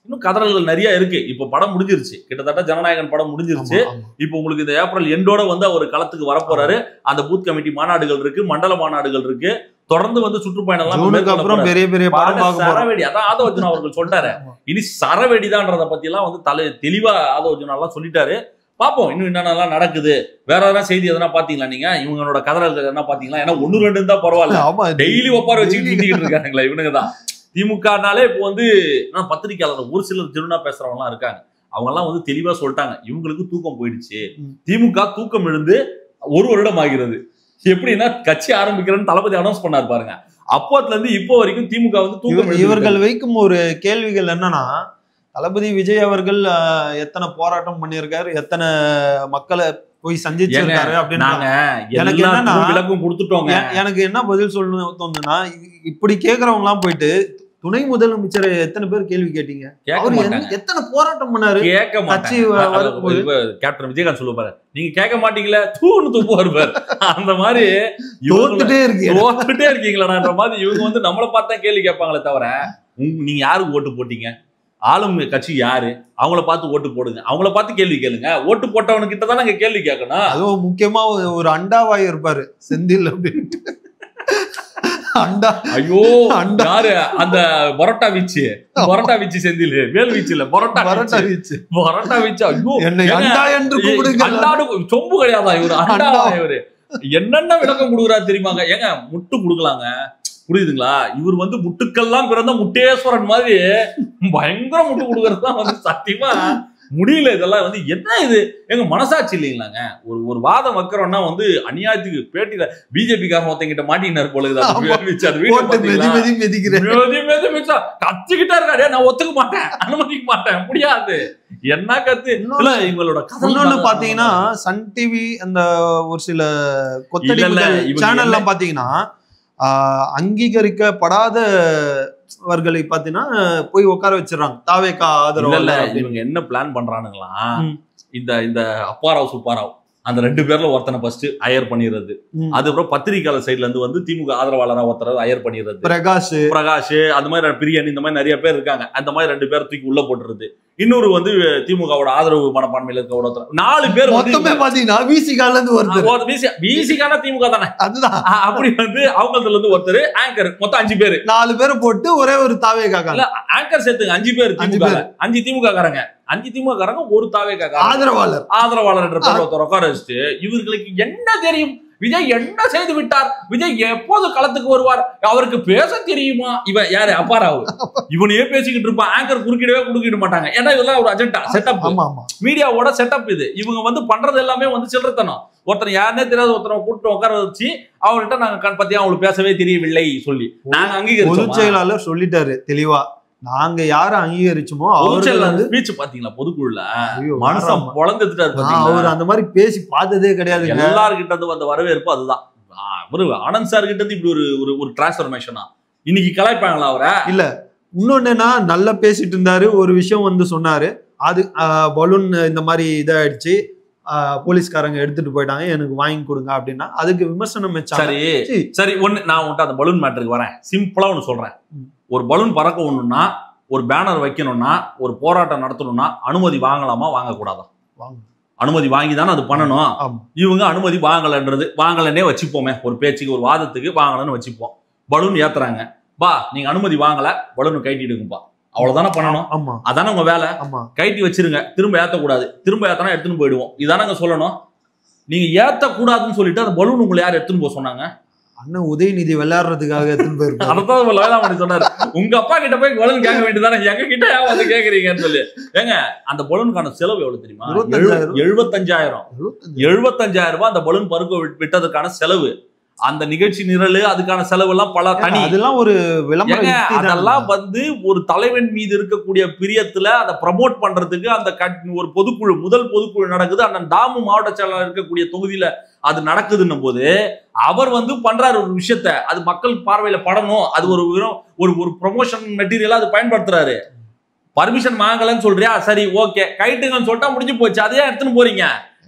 [SPEAKER 1] இன்னும் கதறல்கள் நிறைய இருக்கு. இப்ப படம் முடிஞ்சிருச்சு, கிட்டத்தட்ட ஜனநாயகன் படம் முடிஞ்சிருச்சு. இப்ப உங்களுக்கு இந்த ஏப்ரல் எண்டோட வந்து அவர் களத்துக்கு வரப்போறாரு. அந்த பூத் கமிட்டி மாநாடுகள் இருக்கு, மண்டல மாநாடுகள் இருக்கு. தொடர்ந்து வந்து சுற்றுப்பயணம்
[SPEAKER 2] எல்லாம் பெரிய பெரிய
[SPEAKER 1] சரவெடி. அதான் ஆதவர்ஜுனா அவர்கள் சொல்லிட்டாரு, இனி சரவெடிதான்றத பத்தி எல்லாம் வந்து தெளிவா ஆதவர்ஜுனா எல்லாம் சொல்லிட்டாரு. பாப்போம் இன்னும் என்னென்னலாம் நடக்குது. வேற ஏதாவது செய்தி எதனா பாத்தீங்களா நீங்க? இவங்களோட கதறல்கள் எதனா பாத்தீங்களா? ஏன்னா 1-2 தான் பரவாயில்ல, டெய்லி ஒப்பார வச்சுக்கிட்டு இருக்காங்களா இவனுங்க தான். திமுகனாலே இப்போ வந்து பத்திரிகையாளர் ஒரு சிலர் ஜெனுனா பேசுறவங்க எல்லாம் இருக்காங்க. அவங்க எல்லாம் வந்து தெளிவா சொல்லிட்டாங்க, இவங்களுக்கு தூக்கம் போயிடுச்சு. திமுக தூக்கம் எழுந்து 1 வருடம் ஆகிறது. எப்படின்னா கட்சி ஆரம்பிக்கிறேன்னு தளபதி அனௌன்ஸ் பண்ணாரு பாருங்க. அப்போத்துல இருந்து இப்போ வரைக்கும் திமுக வந்து தூக்கம்.
[SPEAKER 2] இவர்கள் வைக்கும் ஒரு கேள்விகள் என்னன்னா, தளபதி விஜய் அவர்கள் எத்தனை போராட்டம் பண்ணியிருக்காரு, எத்தனை மக்களை போய் சந்திச்சிருக்காரு அப்படின்னு எனக்கு என்னன்னா
[SPEAKER 1] விளக்கம் கொடுத்துட்டோங்க.
[SPEAKER 2] எனக்கு என்ன பதில் சொல்லணும் தோணுதுன்னா, இப்படி கேக்குறவங்க எல்லாம் போயிட்டு துணை முதலமைச்சர் எத்தனை பேர் கேள்வி கேட்டீங்க, எத்தனை போராட்டம் பண்ணாரு,
[SPEAKER 1] கேட்க மாட்டாங்க. கேப்டன் விஜயகாந்த் சொல்லுவாரு, நீங்க கேட்க மாட்டீங்களா தூணு துப்புவாரு பாரு. அந்த மாதிரி தோத்துட்டே இருக்கீங்களான்ற மாதிரி இவங்க வந்து நம்மளை பார்த்தா கேள்வி கேட்பாங்களே தவிர, நீங்க யாருக்கு ஓட்டு போட்டீங்க, ஆளும் கட்சி யாரு, அவங்கள பார்த்து ஓட்டு போடுங்க, அவங்கள பார்த்து கேள்வி கேளுங்க. ஓட்டு போட்டவனு கிட்ட தான் நாங்க கேள்வி கேட்கணும்.
[SPEAKER 2] அதுவும் முக்கியமா ஒரு அண்டாவாய் இருப்பாரு செந்தில் அப்படின்ட்டு. அண்டா,
[SPEAKER 1] ஐயோ யாரு அந்த பரோட்டா வீச்சு செந்தில், வேல் வீச்சு இல்ல பரோட்டா வீச்சு. ஐயோ சொம்பு கிடையாதா இவரு, அண்டா இவரு என்னென்ன விளக்கம் கொடுக்குறாரு தெரியுமாங்க? ஏங்க முட்டு கொடுக்கலாங்க, புரியுதுங்களா? இவர் வந்து முட்டுக்கெல்லாம் பிறந்த முட்டேஸ்வரன் மாதிரி பயங்கர முட்டு கொடுக்கறது தான் வந்து சத்தியமா முடியல. இதெல்லாம் வந்து என்ன இது எங்க மனசாட்சி இல்லைங்களாங்க? ஒரு வாதம் வைக்கிறோம்னா வந்து அநியாயத்துக்கு பேட்டியில பிஜேபிக்காரன் ஒருத்தங்கிட்ட மாட்டினார் போல கத்துக்கிட்டா இருக்காரு, நான் ஒத்துக்க மாட்டேன், அனுமதிக்க மாட்டேன், முடியாது. என்ன கத்து இல்ல இவங்களோட
[SPEAKER 2] இன்னொன்னு பாத்தீங்கன்னா, சன் டிவி அந்த ஒரு சில கொத்தடி சேனல்லாம் பாத்தீங்கன்னா அங்கீகரிக்கப்படாதவர்களை பாத்தீங்கன்னா போய் உட்கார வச்சிடறாங்க. தாவேகா ஆதரவு.
[SPEAKER 1] இவங்க என்ன பிளான் பண்றானுங்களா, இந்த அப்பாராவ் சுப்பாராவ் அந்த 2 பேர்ல ஒருத்தனை ஃபர்ஸ்ட் ஹையர் பண்ணிடுறது. அதுக்கப்புறம் பத்திரிகையாளர் சைட்ல இருந்து வந்து திமுக ஆதரவாளரா ஒருத்தர் ஹையர் பண்ணிடுறது. பிரகாஷ் அந்த மாதிரி பிரியன் இந்த மாதிரி நிறைய பேர் இருக்காங்க. அந்த மாதிரி 2 பேர் தூக்கி உள்ள போட்டுறது. இன்னொரு வந்து திமுகவோட ஆதரவு மனப்பான்மையில இருக்க ஒருத்தர் 4 பேர்
[SPEAKER 2] மொத்தமே பாத்தீங்கன்னா விசிகால இருந்து ஒருத்தர்
[SPEAKER 1] விசிகான திமுக தானே அதுதான். அப்படி வந்து அவங்கள்ட்ட இருந்து ஒருத்தர் ஆங்கர் மொத்தம் 5 பேர்
[SPEAKER 2] 4 பேரை போட்டு ஒரே ஒரு தாவே காக்காங்க.
[SPEAKER 1] ஆங்கர் சேர்த்துங்க 5 பேர் திமுக 5 திமுக காரங்க 5 திமுக காரங்க ஒரு தாவே காக்கா ஆதரவாளர் என்ற பேர் ஒருத்தர் உட்கார வச்சுட்டு இவர்களுக்கு என்ன தெரியும், விஜய் என்ன செய்து விட்டார், விஜய் எப்போது களத்துக்கு வருவார், அவருக்கு பேச தெரியுமா, இவன் யாரு அப்பாராவு இவனையே பேசிக்கிட்டு இருப்பான். ஆங்கர் குறுக்கிடவே குறுக்கிட மாட்டாங்க. ஏன்னா இதெல்லாம் ஒரு அஜெண்டா செட்டப், மீடியாவோட செட்டப் இது. இவங்க வந்து பண்றது எல்லாமே வந்து சில்லறத்தனம். ஒருத்தர் யாருன்னே தெரியாத ஒருத்தரை கூப்பிட்டு உட்கார வச்சு அவர்கிட்ட நாங்க பத்தியா அவங்களுக்கு பேசவே தெரியவில்லை சொல்லி நாங்க அங்கீகரிச்சோம்.
[SPEAKER 2] பொதுச் செயலாளர் சொல்லிட்டாரு தெளிவா, நாங்க யார அங்கீகரிச்சோமோ அவரு
[SPEAKER 1] ஸ்பீச் பாத்தீங்களா பொதுக்குழுல மனுஷன் பொழந்துட்டாரு.
[SPEAKER 2] அவர் அந்த மாதிரி பேசி பார்த்ததே கிடையாது.
[SPEAKER 1] எல்லார்கிட்ட இருந்து வந்த வரவேற்பு அதுதான். ஒரு ஆனந்த் சார் கிட்ட இருந்து இப்படி ஒரு டிரான்ஸ்ஃபர்மேஷனா இன்னைக்கு கலாய்ப்பாங்களா அவரை?
[SPEAKER 2] இல்ல இன்னொன்னு என்னன்னா நல்லா பேசிட்டு இருந்தாரு. ஒரு விஷயம் வந்து சொன்னாரு, அது பலூன் இந்த மாதிரி இதாயிடுச்சு, போலீஸ்காரங்க எடுத்துட்டு போயிட்டாங்க, எனக்கு வாங்கி கொடுங்க அப்படின்னா அதுக்கு விமர்சனம் வச்சாங்க.
[SPEAKER 1] சரி ஒண்ணு நான் உன்ட்ட அந்த பலூன் மேட்டருக்கு வரேன். சிம்பிளா ஒண்ணு சொல்றேன். ஒரு பலூன் பறக்க ஒண்ணுன்னா, ஒரு பேனர் வைக்கணும்னா, ஒரு போராட்டம் நடத்தணும்னா அனுமதி வாங்கலாமா வாங்கக்கூடாதா? அனுமதி வாங்கி தானே அது பண்ணணும். இவங்க அனுமதி வாங்கலன்னே வச்சுப்போமே, ஒரு பேச்சுக்கு ஒரு வாதத்துக்கு வாங்கலன்னு வச்சுப்போம். பலூன் ஏத்துறாங்க, பா நீங்க அனுமதி வாங்கல, பலூன் கைட்டிடுங்கப்பா, அவ்வளவுதானே பண்ணணும். அதானே உங்க வேலை. கைட்டி வச்சிருங்க, திரும்ப ஏத்தக்கூடாது, திரும்ப ஏத்தனா எடுத்துன்னு போயிடுவோம், இதானங்க சொல்லணும். நீங்க ஏத்தக்கூடாதுன்னு சொல்லிட்டு அந்த பலூன் உங்களை யார் எடுத்துன்னு போக சொன்னாங்க?
[SPEAKER 2] அண்ணன் உதயநிதி விளையாடுறதுக்காக எடுத்துன்னு போயிருக்காரு.
[SPEAKER 1] அதான் சொன்னாரு, உங்க அப்பா கிட்ட போய் பலூன் கேட்க வேண்டியதானே, எங்க கிட்ட வந்து கேக்குறீங்கன்னு சொல்லி. ஏங்க அந்த பலூனுக்கான செலவு எவ்வளவு தெரியுமா? 75,000 ரூபாய் அந்த பலூன் பறக்க விட்டதுக்கான செலவு. அந்த நிகழ்ச்சி நிரல் அதுக்கான செலவு எல்லாம் பல தனி.
[SPEAKER 2] அதெல்லாம் ஒரு விளம்பரம்.
[SPEAKER 1] அதெல்லாம் வந்து ஒரு தலைவன் மீது இருக்கக்கூடிய பிரியத்துல அதை ப்ரமோட் பண்றதுக்கு அந்த ஒரு பொதுக்குழு, முதல் பொதுக்குழு நடக்குது. அண்ணன் தாமு மாவட்ட செயலாளர் இருக்கக்கூடிய தொகுதியில அது நடக்குதுன்னும் போது அவர் வந்து பண்றாரு ஒரு விஷயத்த, அது மக்கள் பார்வையில படணும், அது ஒரு ப்ரொமோஷன் மெட்டீரியலா அது பயன்படுத்துறாரு. பர்மிஷன் வாங்கலன்னு சொல்றியா, சரி ஓகே கைட்டுங்கன்னு சொல்லிட்டா முடிஞ்சு போச்சு. அதையே எடுத்துன்னு போறீங்க.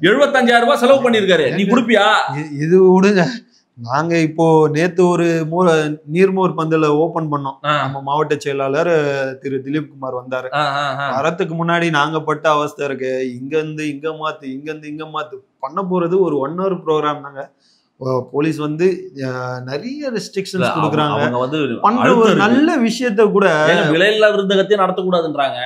[SPEAKER 1] 75,000 ரூபாய் செலவு பண்ணிருக்காரு, நீ கொடுப்பியா?
[SPEAKER 2] இது விடுங்க. நாங்க இப்போ நேத்து ஒரு நீர்மோர் பந்தல ஓபன் பண்ணோம். நம்ம மாவட்ட செயலாளர் திரு திலீப் குமார் வந்தாரு. வரத்துக்கு முன்னாடி நாங்க பட்ட அவஸ்தை இருக்கு. இங்க இருந்து இங்க மாத்து, இங்க இருந்து இங்க மாத்து பண்ண போறது ஒரு 1 hour ப்ரோக்ராம் தாங்க. போலீஸ் வந்து நிறைய ரெஸ்ட்ரிக்ஷன்ஸ் கொடுக்குறாங்க. பண்ற ஒரு நல்ல விஷயத்த கூட
[SPEAKER 1] விலையில்லா விருந்தகத்தையும் நடத்தக்கூடாதுன்றாங்க.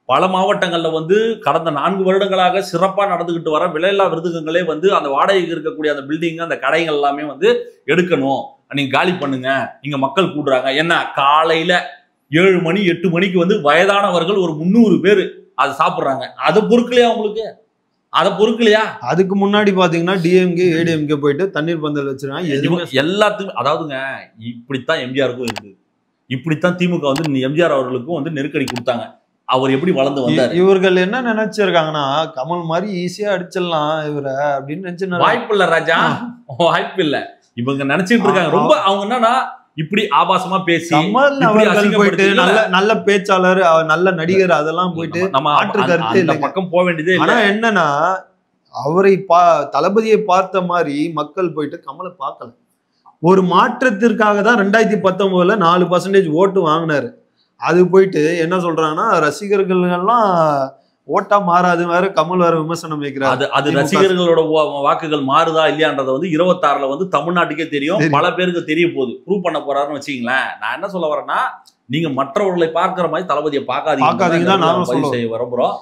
[SPEAKER 1] பல மாவட்டங்கள்ல வந்து கடந்த 4 வருடங்களாக சிறப்பா நடந்துகிட்டு வர விலையில்லா விருதுகளே வந்து அந்த வாடகைக்கு இருக்கக்கூடிய அந்த பில்டிங், அந்த கடைகள் எல்லாமே வந்து எடுக்கணும், நீங்க காலி பண்ணுங்க, இங்க மக்கள் கூடுறாங்க. என்ன காலையில 7 மணி 8 மணிக்கு வந்து வயதானவர்கள் ஒரு 300 பேர் அதை சாப்பிடுறாங்க. அதை பொறுக்கலையா உங்களுக்கு? அதை பொறுக்கலையா?
[SPEAKER 2] அதுக்கு முன்னாடி பாத்தீங்கன்னா டிஎம்கே ஏடிஎம்கே போயிட்டு தண்ணீர் பந்தல் வச்சிருக்காங்க
[SPEAKER 1] எல்லாத்துக்கும். அதாவதுங்க இப்படித்தான் எம்ஜிஆருக்கும் இருக்கு, இப்படித்தான் திமுக வந்து எம்ஜிஆர் அவர்களுக்கும் வந்து நெருக்கடி கொடுத்தாங்க. அவர் எப்படி வளர்ந்து வந்தார்?
[SPEAKER 2] இவர்கள் என்ன நினைச்சிருக்காங்கன்னா கமல் மாதிரி ஈஸியா அடிச்சிடலாம் இவரை அப்படின்னு நினைச்சு.
[SPEAKER 1] வாய்ப்பு இல்ல ராஜா, வாய்ப்பு இல்ல. இவங்க நினைச்சிட்டு இருக்காங்க ரொம்ப. அவங்க என்னன்னா இப்படி ஆபாசமா பேசி
[SPEAKER 2] கமல் அவர்கள் போயிட்டு நல்ல பேச்சாளர், நல்ல நடிகர், அதெல்லாம் போயிட்டு
[SPEAKER 1] நம்ம பக்கம் போக வேண்டியது.
[SPEAKER 2] ஆனா என்னன்னா அவரை தளபதியை பார்த்த மாதிரி மக்கள் போயிட்டு கமலை பார்க்கல. ஒரு மாற்றத்திற்காக தான் 2019 4% ஓட்டு வாங்கினாரு. அது போயிட்டு என்ன சொல்றாங்கன்னா ரசிகர்கள் எல்லாம் ஓட்டா மாறாது வேற கமல் வேற விமர்சனம் வைக்கிறாரு.
[SPEAKER 1] அது ரசிகர்களோட வாக்குகள் மாறுதா இல்லையான்றத வந்து 26 வந்து தமிழ்நாட்டுக்கே தெரியும், பல பேருக்கு தெரிய போகுது, ப்ரூவ் பண்ண போறாருன்னு வச்சுங்களேன். நான் என்ன சொல்ல வரேன்னா, நீங்க மற்றவர்களை பார்க்கிற மாதிரி தளபதியை பார்க்காதீங்க தான் நான் பதிவு செய்ய விரும்புறோம்.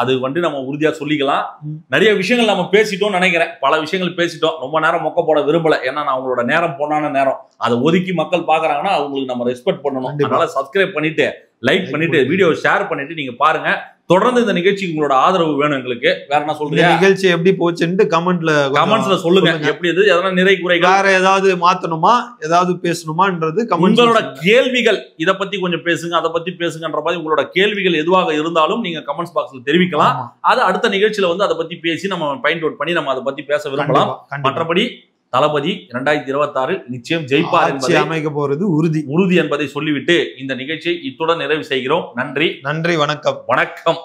[SPEAKER 1] அது வந்து நம்ம உறுதியா சொல்லிக்கலாம். நிறைய விஷயங்கள் நம்ம பேசிட்டோம் நினைக்கிறேன். பல விஷயங்கள் பேசிட்டோம். ரொம்ப நேரம் மொக்க போட விரும்பல. ஏன்னா நான் அவங்களோட நேரம் போனான நேரம் அதை ஒதுக்கி மக்கள் பாக்குறாங்கன்னா அவங்களுக்கு நம்ம ரெஸ்பெக்ட் பண்ணணும். அதனால சப்ஸ்கிரைப் பண்ணிட்டு, லைக் பண்ணிட்டு, வீடியோ ஷேர் பண்ணிட்டு நீங்க பாருங்க. தொடர்ந்து இந்த நிகழ்ச்சிக்கு உங்களோட ஆதரவு வேணும் எங்களுக்கு. வேற என்ன சொல்றீங்க?
[SPEAKER 2] நிகழ்ச்சி எப்படி போச்சுன்னு
[SPEAKER 1] கமெண்ட்ஸ்ல சொல்லுங்க. எப்படி இது, எதனா நிறை குறைகள்,
[SPEAKER 2] வேற ஏதாவது மாத்தணுமா, ஏதாவது பேசணுமான்றது
[SPEAKER 1] உங்களோட கேள்விகள். இதை பத்தி கொஞ்சம் பேசுங்க, அதை பத்தி பேசுங்கன்ற மாதிரி உங்களோட கேள்விகள் எதுவாக இருந்தாலும் நீங்க கமெண்ட்ஸ் பாக்ஸ்ல தெரிவிக்கலாம். அது அடுத்த நிகழ்ச்சியில வந்து அதை பத்தி பேசி நம்ம பாயிண்ட் அவுட் பண்ணி நம்ம அதை பத்தி பேச விரும்பலாம். மற்றபடி தளபதி 2026 நிச்சயம் ஜெயிப்பார் என்பதை
[SPEAKER 2] அமைக்க போறது உறுதி
[SPEAKER 1] என்பதை சொல்லிவிட்டு இந்த நிகழ்ச்சியை இத்துடன் நிறைவு செய்கிறோம். நன்றி,
[SPEAKER 2] வணக்கம்.